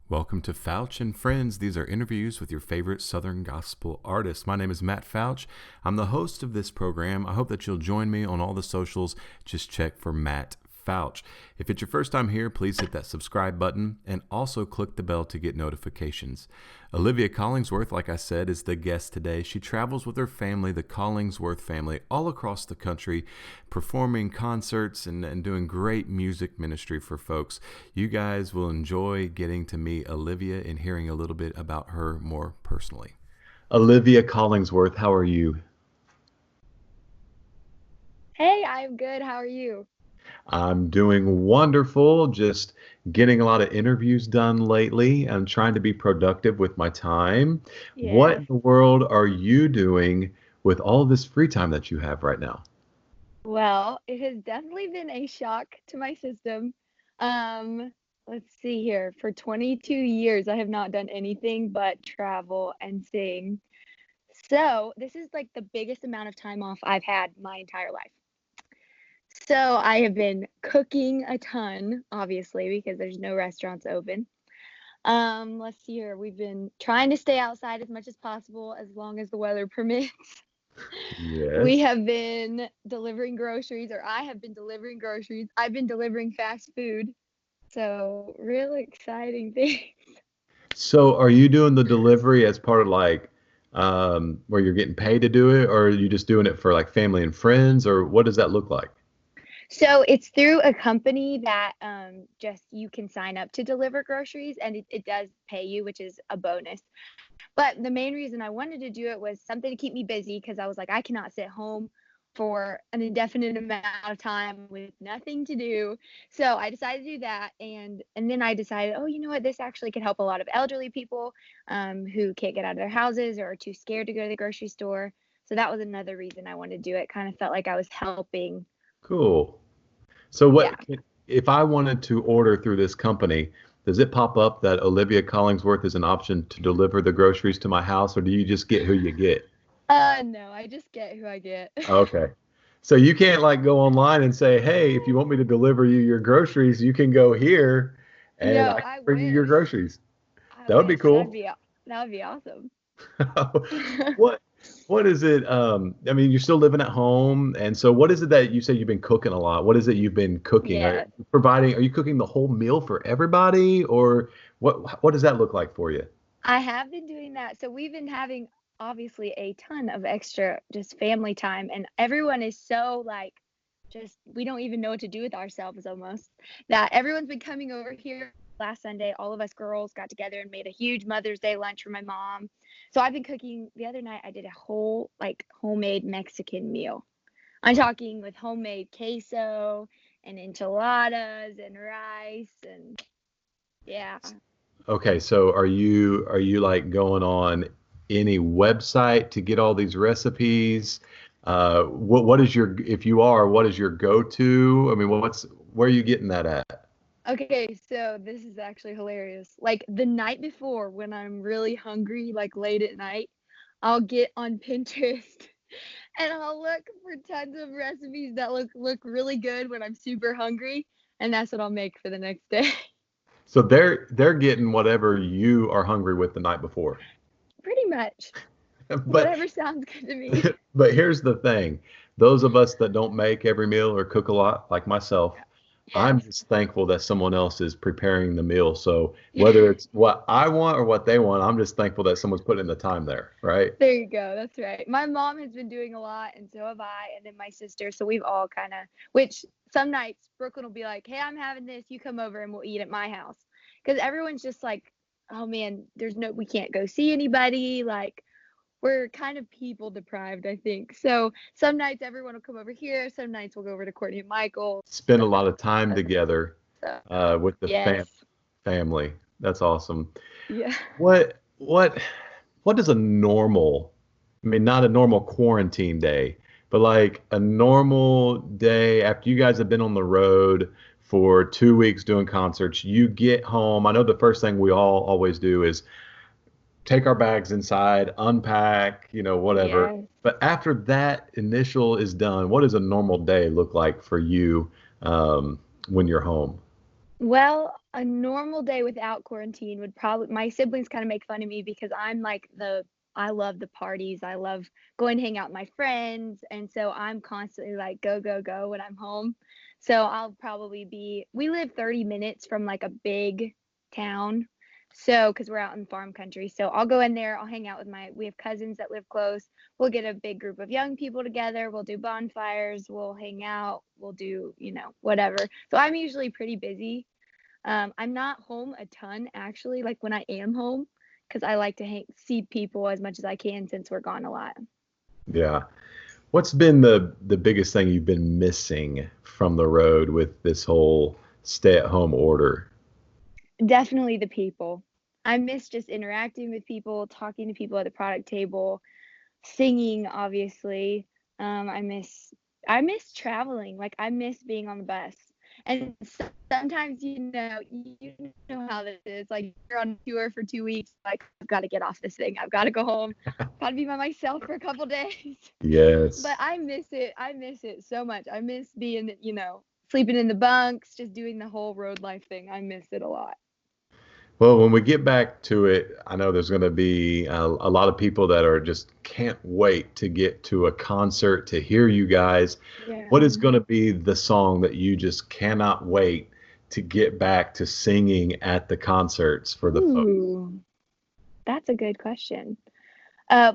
Welcome to Fouch and Friends. These are interviews with your favorite Southern gospel artists. My name is Matt Fouch. I'm the host of this program. I hope that you'll join me on all the socials. Just check for Matt Fouch. If it's your first time here, please hit that subscribe button and also click the bell to get notifications. Olivia Collingsworth, like I said, is the guest today. She travels with her family, the Collingsworth family, all across the country, performing concerts and doing great music ministry for folks. You guys will enjoy getting to meet Olivia and hearing a little bit about her more personally. Olivia Collingsworth, how are you? Hey, I'm good. How are you? I'm doing wonderful. Just getting a lot of interviews done lately. I'm trying to be productive with my time. What Yes. in the world are you doing with all of this free time that you have right now? Well, it has definitely been a shock to my system. Um, let's see here. For 22 years, I have not done anything but travel and sing. So, this is like the biggest amount of time off I've had my entire life. So, I have been cooking a ton, obviously, because there's no restaurants open. Let's see here. We've been trying to stay outside as much as possible as long as the weather permits. Yes. We have been delivering groceries, or I have been delivering groceries. I've been delivering fast food. So, really exciting thing. So are you doing the delivery as part of like where you're getting paid to do it, or are you just doing it for like family and friends, or what does that look like? So, it's through a company that just you can sign up to deliver groceries and it does pay you, which is a bonus. But the main reason I wanted to do it was something to keep me busy because I was like, I cannot sit home for an indefinite amount of time with nothing to do. So I decided to do that, and then I decided, oh, you know what, this actually could help a lot of elderly people who can't get out of their houses or are too scared to go to the grocery store. So that was another reason I wanted to do it. Kind of felt like I was helping. Cool. So Yeah. if I wanted to order through this company, does it pop up that Olivia Collingsworth is an option to deliver the groceries to my house, or do you just get who you get? No, I just get who I get. Okay. So you can't like go online and say, "Hey, if you want me to deliver you your groceries, you can go here and I No, can I bring you your wish. groceries." I That would be wish. cool. That would be awesome. What what is it? I mean, you're still living at home, and so what is it that you say you've been cooking a lot? What is it you've been cooking? Yeah. Are you cooking the whole meal for everybody, or what does that look like for you? I have been doing that. So we've been having obviously a ton of extra just family time, and everyone is so like just we don't even know what to do with ourselves almost. That everyone's been coming over here last Sunday. All of us girls got together and made a huge Mother's Day lunch for my mom. So I've been cooking. The other night I did a whole like homemade Mexican meal. I'm talking with homemade queso and enchiladas and rice and yeah. Okay, so are you like going on any website to get all these recipes? What is your if you are, what is your go-to? I mean, where are you getting that at? Okay, so this is actually hilarious. Like the night before, when I'm really hungry, like late at night, I'll get on Pinterest and I'll look for tons of recipes that look really good when I'm super hungry, and that's what I'll make for the next day. So they're getting whatever you are hungry with the night before. Pretty much. But Whatever sounds good to me. but here's the thing. Those of us that don't make every meal or cook a lot, like myself, I'm Yes. just thankful that someone else is preparing the meal. So whether it's what I want or what they want, I'm just thankful that someone's putting in the time there, right? There you go. That's right. My mom has been doing a lot, and so have I, and then my sister. So we've all kind of, which some nights Brooklyn will be like, "Hey, I'm having this. You come over and we'll eat at my house," because everyone's just like, "Oh man, we can't go see anybody. Like we're kind of people deprived, I think." So some nights everyone will come over here. Some nights we'll go over to Courtney and Michael. Spend a lot of time together So with the yes, family. That's awesome. yeah. What does a normal, I mean, not a normal quarantine day, but like a normal day after you guys have been on the road for 2 weeks doing concerts, you get home. I know the first thing we all always do is take our bags inside, unpack, whatever. Yes. But after that initial is done, what does a normal day look like for you when you're home? Well, A normal day without quarantine would probably, my siblings kind of make fun of me because I'm like I love the parties. I love going to hang out with my friends. And so I'm constantly like, go, go, go when I'm home. So I'll probably be, we live 30 minutes from like a big town. So, because we're out in farm country. So I'll go in there, I'll hang out with we have cousins that live close. We'll get a big group of young people together. We'll do bonfires. We'll hang out. We'll do, whatever. So I'm usually pretty busy. I'm not home a ton actually, like when I am home, because I like to see people as much as I can since we're gone a lot. Yeah. What's been the biggest thing you've been missing from the road with this whole stay-at-home order? Definitely the people. I miss just interacting with people, talking to people at the product table, singing, obviously. I miss traveling. Like I miss being on the bus. And sometimes, you know how this is. Like you're on tour for 2 weeks. Like I've got to get off this thing. I've got to go home. Got to be by myself for a couple days. But Yes. I miss it. I miss it so much. I miss being, sleeping in the bunks, just doing the whole road life thing. I miss it a lot. Well, when we get back to it, I know there's going to be a lot of people that are just can't wait to get to a concert to hear you guys. What is Yeah. going to be the song that you just cannot wait to get back to singing at the concerts for the folks? Ooh, that's a good question.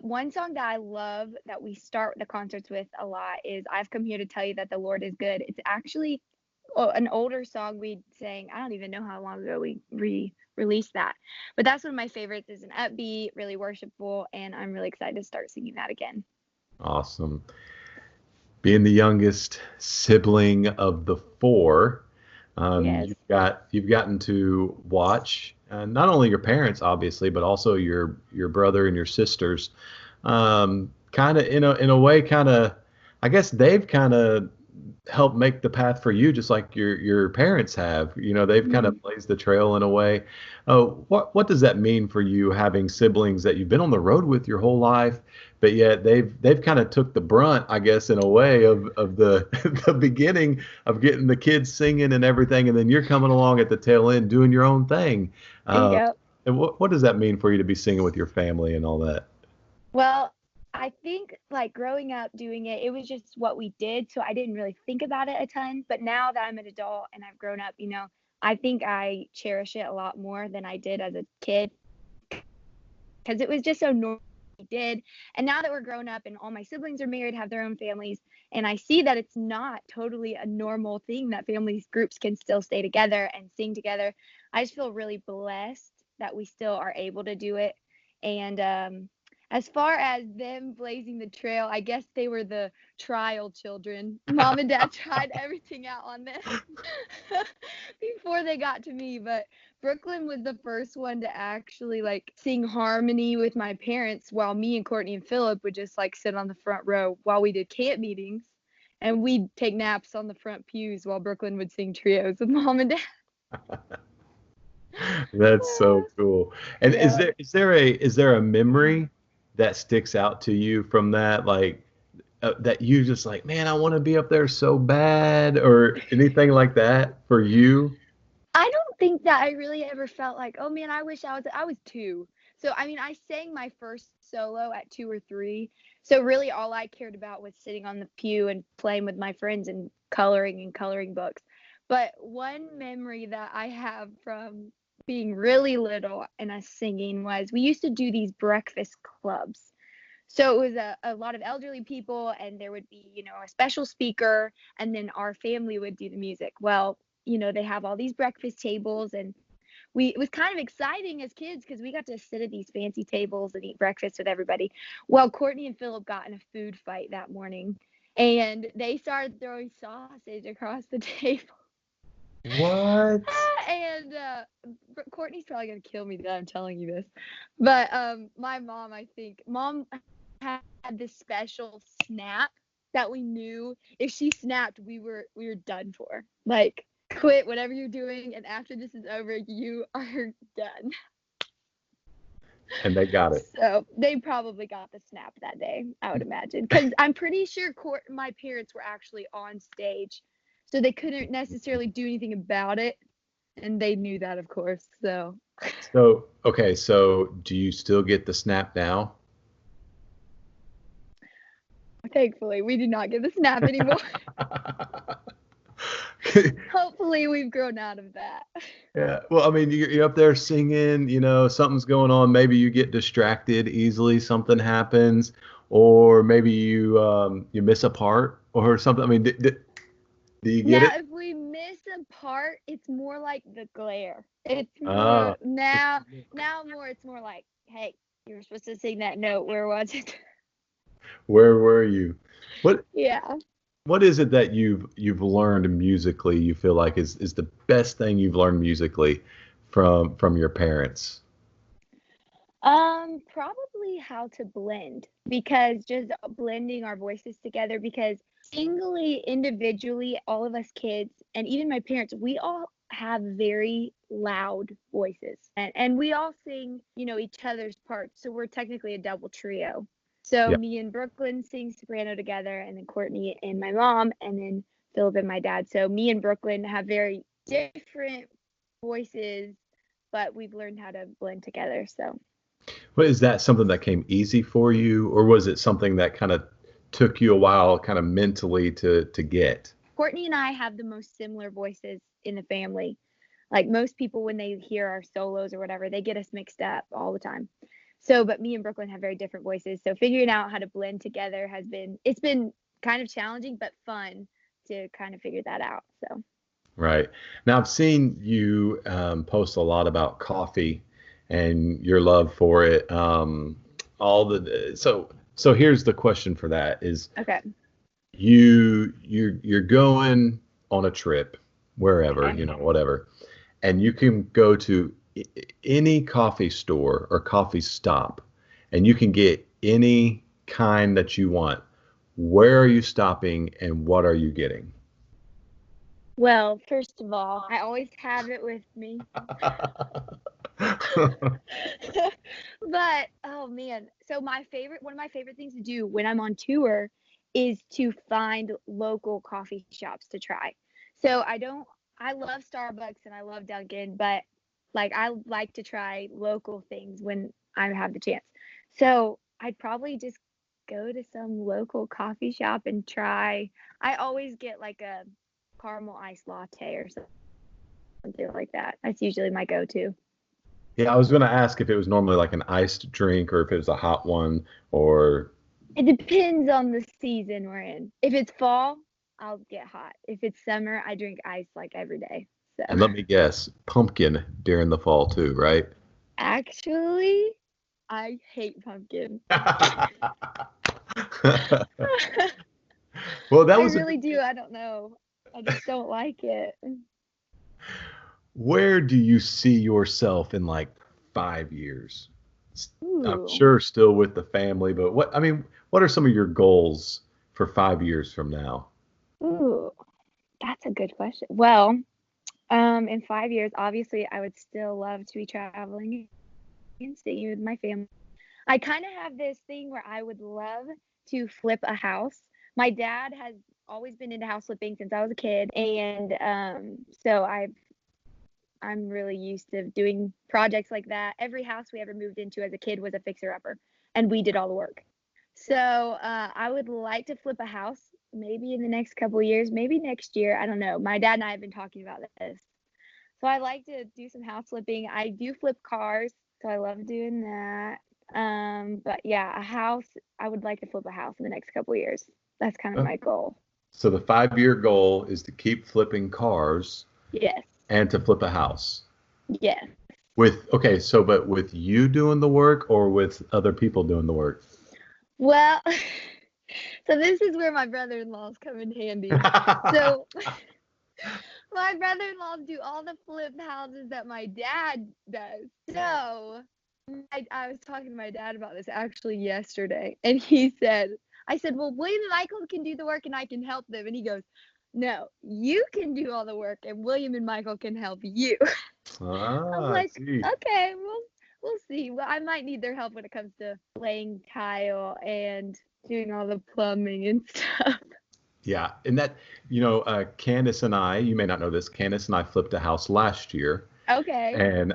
One song that I love that we start the concerts with a lot is "I've Come Here to Tell You That the Lord is Good." It's actually an older song we sang. I don't even know how long ago we released that, but that's one of my favorites. It's an upbeat, really worshipful, and I'm really excited to start singing that again. Awesome. Being the youngest sibling of the four, Yes. you've gotten to watch not only your parents, obviously, but also your brother and your sisters. Kind of in a way, kind of. I guess they've kind of helped make the path for you, just like your parents have. They've kind Mhm. of blazed the trail in a way. What does that mean for you having siblings that you've been on the road with your whole life, but yet they've kind of took the brunt, I guess, in a way of the the beginning of getting the kids singing and everything, and then you're coming along at the tail end doing your own thing. Uh, Yep. and what does that mean for you to be singing with your family and all that? Well, I think like growing up doing it, it was just what we did. So I didn't really think about it a ton. But now that I'm an adult and I've grown up, I think I cherish it a lot more than I did as a kid because it was just so normal. We did. And now that we're grown up and all my siblings are married, have their own families, and I see that it's not totally a normal thing that families groups can still stay together and sing together. I just feel really blessed that we still are able to do it. And as far as them blazing the trail, I guess they were the trial children. Mom and dad tried everything out on them before they got to me, but Brooklyn was the first one to actually like sing harmony with my parents while me and Courtney and Philip would just like sit on the front row while we did camp meetings, and we'd take naps on the front pews while Brooklyn would sing trios with mom and dad. That's so cool. And is Yeah. there a memory that sticks out to you from that, like that you just like, man, I want to be up there so bad, or anything like that for you? I don't think that I really ever felt like, oh man, I wish I was 2. So I mean, I sang my first solo at 2 or 3. So really all I cared about was sitting on the pew and playing with my friends and coloring books. But one memory that I have from being really little and us singing was we used to do these breakfast clubs. So it was a lot of elderly people, and there would be, a special speaker, and then our family would do the music. Well, they have all these breakfast tables, and it was kind of exciting as kids because we got to sit at these fancy tables and eat breakfast with everybody. Well, Courtney and Philip got in a food fight that morning, and they started throwing sausage across the table. What? And Courtney's probably gonna kill me that I'm telling you this, but my mom, I think, mom had this special snap that we knew if she snapped, we were done for. Like, quit whatever you're doing, and after this is over, you are done. And they got it. So they probably got the snap that day, I would imagine, because I'm pretty sure my parents were actually on stage, so they couldn't necessarily do anything about it. And they knew that, of course. So So do you still get the snap now? thankfully, we do not get the snap anymore. Hopefully, we've grown out of that. Yeah. Well, I mean, you're up there singing, something's going on. Maybe you get distracted easily, something happens, or maybe you miss a part or something. I mean, do you get Now, it? if we miss a part, it's more like the glare. It's Ah, more now. It's more like, hey, you were supposed to sing that note. Where was it? where were you? What Yeah. what is it that you've learned musically, you feel like is the best thing you've learned musically from your parents? Probably how to blend, because just blending our voices together, because singly, individually, all of us kids and even my parents, we all have very loud voices, and we all sing, each other's parts. So we're technically a double trio. So Yeah. me and Brooklyn sing soprano together, and then Courtney and my mom, and then Philip and my dad. So me and Brooklyn have very different voices, but we've learned how to blend together. So But is that something that came easy for you, or was it something that kind of took you a while, kind of mentally to get? Courtney and I have the most similar voices in the family. Like most people, when they hear our solos or whatever, they get us mixed up all the time. So, but me and Brooklyn have very different voices. So figuring out how to blend together it's been kind of challenging, but fun to kind of figure that out. So, Right. Now, I've seen you post a lot about coffee and your love for it. So here's the question for that is okay. you're going on a trip wherever, Okay. whatever, and you can go to any coffee store or coffee stop and you can get any kind that you want. Where are you stopping and what are you getting? Well, first of all, I always have it with me. But oh man, so one of my favorite things to do when I'm on tour is to find local coffee shops to try. So I love Starbucks and I love Dunkin', but like I like to try local things when I have the chance. So I'd probably just go to some local coffee shop and try. I always get like a caramel iced latte or something like that. That's usually my go-to. Yeah, I was going to ask if it was normally like an iced drink or if it was a hot one or, It depends on the season we're in. If it's fall, I'll get hot. If it's summer, I drink ice like every day. So and let me guess, pumpkin during the fall too, right? actually, I hate pumpkin. Well, that I was a really good. do. I don't know. I just don't like it. Where do you see yourself in like 5 years? I'm Ooh, sure still with the family, but what are some of your goals for 5 years from now? ooh, that's a good question. Well, in 5 years, obviously, I would still love to be traveling and staying with my family. I kind of have this thing where I would love to flip a house. My dad has always been into house flipping since I was a kid, and so I'm really used to doing projects like that. Every house we ever moved into as a kid was a fixer-upper, and we did all the work. So I would like to flip a house maybe in the next couple of years, maybe next year. I don't know. My dad and I have been talking about this. So I like to do some house flipping. I do flip cars, so I love doing that. But yeah, a house, I would like to flip a house in the next couple of years. That's kind of Huh? my goal. So the 5 year goal is to keep flipping cars Yes. and to flip a house. Yes. But with you doing the work or with other people doing the work? Well, so this is where my brother-in-laws come in handy. So my brother-in-laws do all the flip houses that my dad does. So I was talking to my dad about this actually yesterday, and I said, well, William and Michael can do the work and I can help them. And he goes, no, you can do all the work and William and Michael can help you. I'm Ah, I like, see. okay, well, we'll see. Well, I might need their help when it comes to laying tile and doing all the plumbing and stuff. Yeah, and that, Candace and I, you may not know this, Candace and I flipped a house last year, Okay. and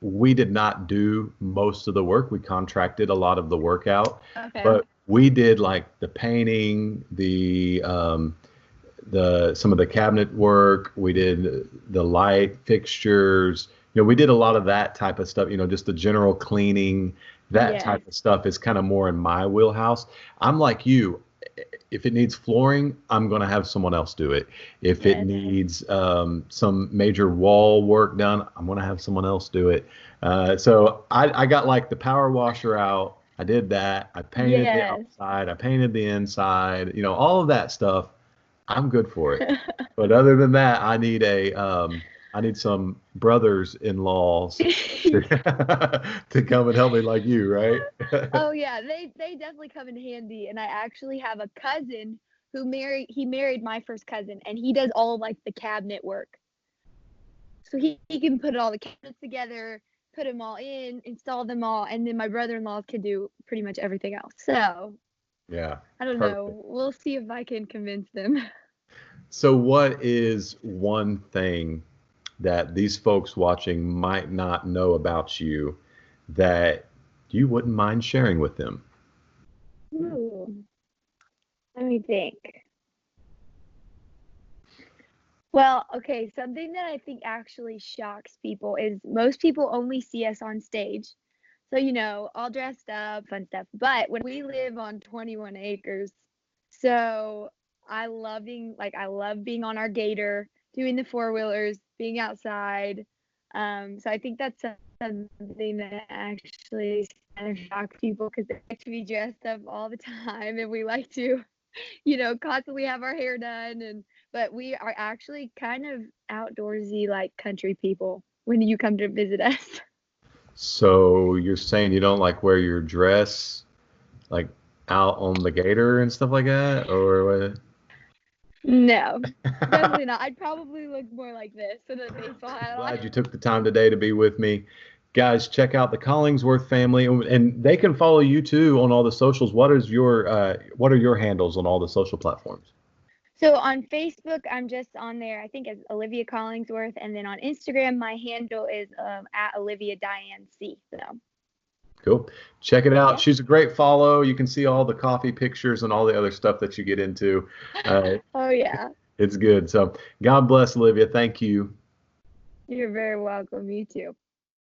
we did not do most of the work. We contracted a lot of the work out, Okay. but we did like the painting, the some of the cabinet work. We did the light fixtures. We did a lot of that type of stuff. Just the general cleaning. That Yes. type of stuff is kind of more in my wheelhouse. I'm like you. If it needs flooring, I'm going to have someone else do it. If it Yes. needs some major wall work done, I'm going to have someone else do it. So I got like the power washer out. I did that. I painted the Yes. outside. I painted the inside. All of that stuff. I'm good for it. But other than that, I need some brothers-in-laws to come and help me like you, right? Oh yeah, they definitely come in handy. And I actually have a cousin he married my first cousin, and he does all like the cabinet work. So he can put all the cabinets together, put them all in, install them all, and then my brother-in-law can do pretty much everything else. So Yeah, I don't perfect. know. We'll see if I can convince them. So what is one thing that these folks watching might not know about you that you wouldn't mind sharing with them? Ooh, let me think. Well, okay, something that I think actually shocks people is most people only see us on stage. So, all dressed up, fun stuff. But when we live on 21 acres, so I love being on our gator, doing the four-wheelers, being outside. So I think that's something that actually kind of shocks people because they like to be dressed up all the time, and we like to constantly have our hair done, but we are actually kind of outdoorsy like country people when you come to visit us. So you're saying you don't like wear your dress like out on the gator and stuff like that, or No, what? definitely not. I'd probably look more like this with a baseball I'm hat on. glad you took the time today to be with me. Guys, check out the Collingsworth family, and they can follow you too on all the socials. What are your handles on all the social platforms? So on Facebook, I'm just on there, I think as Olivia Collingsworth, and then on Instagram, my handle is at Olivia Diane C. So Cool. Check it out. yeah. She's a great follow. You can see all the coffee pictures and all the other stuff that you get into. Uh, Oh yeah. it's good. So God bless, Olivia. Thank you. You're very welcome. You too.